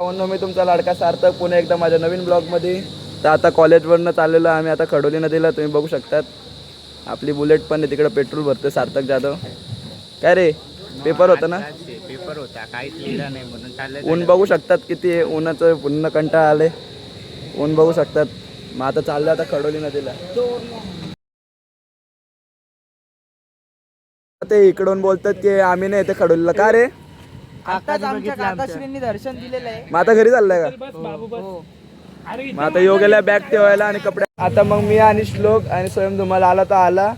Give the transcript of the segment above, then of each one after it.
मी तुमचा लाडका सार्थक पुन्हा एकदा माझ्या नवीन ब्लॉगमध्ये. तर आता कॉलेजवरनं चाललेलो आम्ही आता खडोली नदीला. तुम्ही बघू शकतात आपली बुलेट पण आहे तिकडे पेट्रोल भरते. सार्थक जाधव काय रे पेपर होता ना? पेपर होता काहीच लिहिलं नाही म्हणून चाललं. ऊन बघू शकतात किती आहे. उन्हाचं पुन्हा कंटाळा आले. ऊन बघू शकतात. मग आता चाललं आता खडोली नदीला. ते इकडून बोलतात की आम्ही नाही येते खडोलीला. का रे? आताच आमच्या काकाश्रींनी दर्शन दिलेलं आहे. मग आता घरी चाललंय का? हो. मग आता योग्याला बॅग ठेवायला आणि कपडे. आता मग मी आणि श्लोक आणि स्वयं तुम्हाला आला तर आला.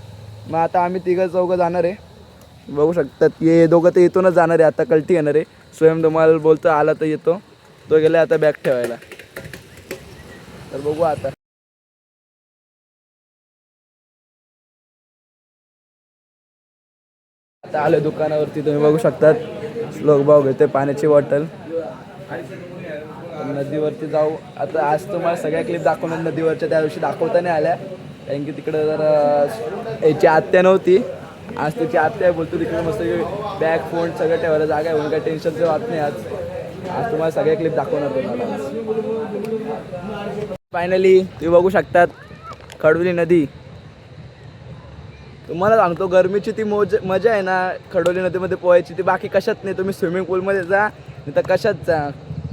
मग आता आम्ही तिघं चौघं जाणार आहे. बघू शकतात ये दोघं तर इथूनच जाणार आहे. आता कल्टी येणार आहे. स्वयं तुम्हाला बोलतो आला तर येतो. तो गेला आता बॅग ठेवायला. तर बघू आता. आता आलो दुकानावरती. तुम्ही बघू शकतात श्लोक भाऊ घेते पाण्याची बॉटल. नदीवरती जाऊ आता. आज तुम्हाला सगळ्या क्लिप दाखवणार नदीवरच्या. त्या दिवशी दाखवता नाही आल्या कारण की तिकडे जर याची आत्या नव्हती. आज त्याची आत्या बोलतो तिकडे मस्त बॅग फोन सगळं ठेवायला जागा आहे म्हणून काही टेन्शनचं वाट नाही. आज तुम्हाला सगळ्या क्लिप दाखवणार तुम्हाला. फायनली तुम्ही बघू शकतात खडोली नदी. तुम्हाला सांगतो गरमीची ती मजा आहे ना खडोली नदीमध्ये पोहायची ती बाकी कशात नाही. तुम्ही स्विमिंग पूलमध्ये जा नाही तर कशात जा.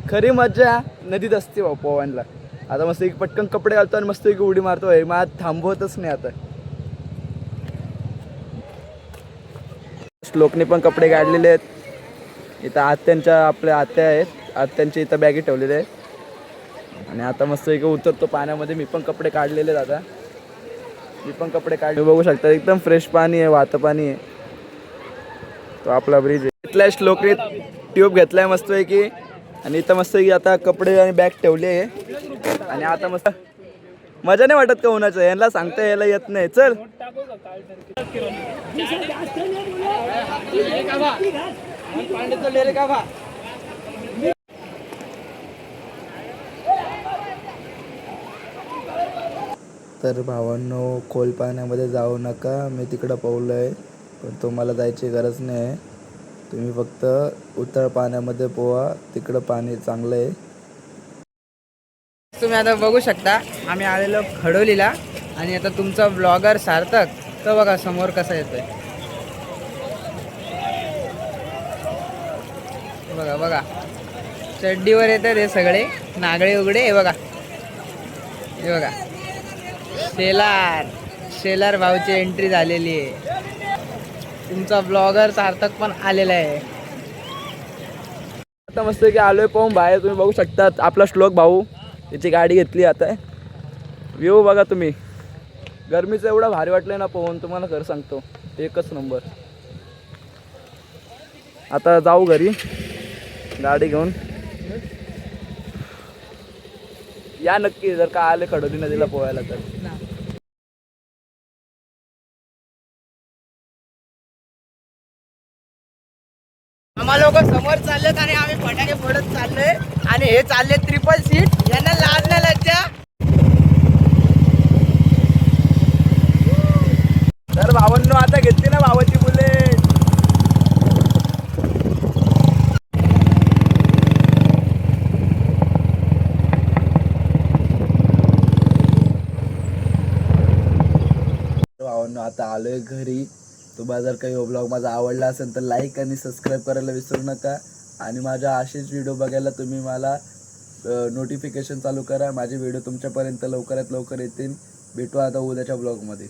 खरी मजा नदीत असते पोहायला. आता मस्त एक पटकन कपडे घालतो आणि मस्त एक उडी मारतो. मग आज थांबवतच नाही. आता श्लोकने पण कपडे काढलेले आहेत. इथं आत्यांच्या आपल्या आत्या आहेत. आत्यांच्या इथं बॅगी ठेवलेले आहेत. आणि आता मस्त एक उतरतो पाण्यामध्ये. मी पण कपडे काढलेले आहेत. आता मी पण कपडे काढले. बघू शकता एकदम फ्रेश पाणी आहे. वाहतं पाणी आहे. तो आपला ब्रिज आहे. इथल्या श्लोकने ट्यूब घेतलाय मस्त आहे की. आणि इथं मस्त की आता कपडे आणि बॅग ठेवली आहे. आणि आता मस्त मजा नाही वाटत का उन्हाचं. यांना सांगता यायला येत नाही. चल तर भावांनो खोल पाण्यामध्ये जाऊ नका. मी तिकडं पावलं आहे पण तुम्हाला जायची गरज नाही आहे. तुम्ही फक्त उथळ पाण्यामध्ये पोहा. तिकडं पाणी चांगलं आहे. तुम्ही आता बघू शकता आम्ही आलेलो खडोलीला. आणि आता तुमचा ब्लॉगर सार्थक तो बघा समोर कसा येतोय. बघा बघा चड्डीवर येतात हे सगळे नागळे उघडे. हे बघा हे बघा शेलार भाऊची एंट्री झालेली आहे. तुमचा ब्लॉगर सार्थक पण आलेला आहे. आता मस्त की आलोय पाहून बाहेर. तुम्ही बघू शकतात आपला श्लोक भाऊ त्याची गाडी घेतली. आता व्ह्यू बघा तुम्ही. गरमीचं एवढं भारी वाटलंय ना पोहून तुम्हाला खरं सांगतो. एकच नंबर. आता जाऊ घरी गाडी घेऊन. या नक्की जर का आले खडोली नदीला पोहायला तर. आम्हा लोक समोर चाललेत आणि आम्ही फटाके फोडत चाललोय. आणि हे चालले ट्रिपल सीट. यांना लाज नाही लज्जा. तर भावांनो आता घेतली ना भावाची बुलेट. भावांनो आता आलोय घरी. तुम्हाला जर काही ब्लॉग माझा आवडला असेल तर लाईक आणि सबस्क्राईब करायला विसरू नका. आणि माझ्या असेच व्हिडिओ बघायला तुम्ही मला नोटिफिकेशन चालू करा. माझे व्हिडिओ तुमच्यापर्यंत लवकरात लवकर येतील. भेटू आता उद्याच्या ब्लॉगमध्ये.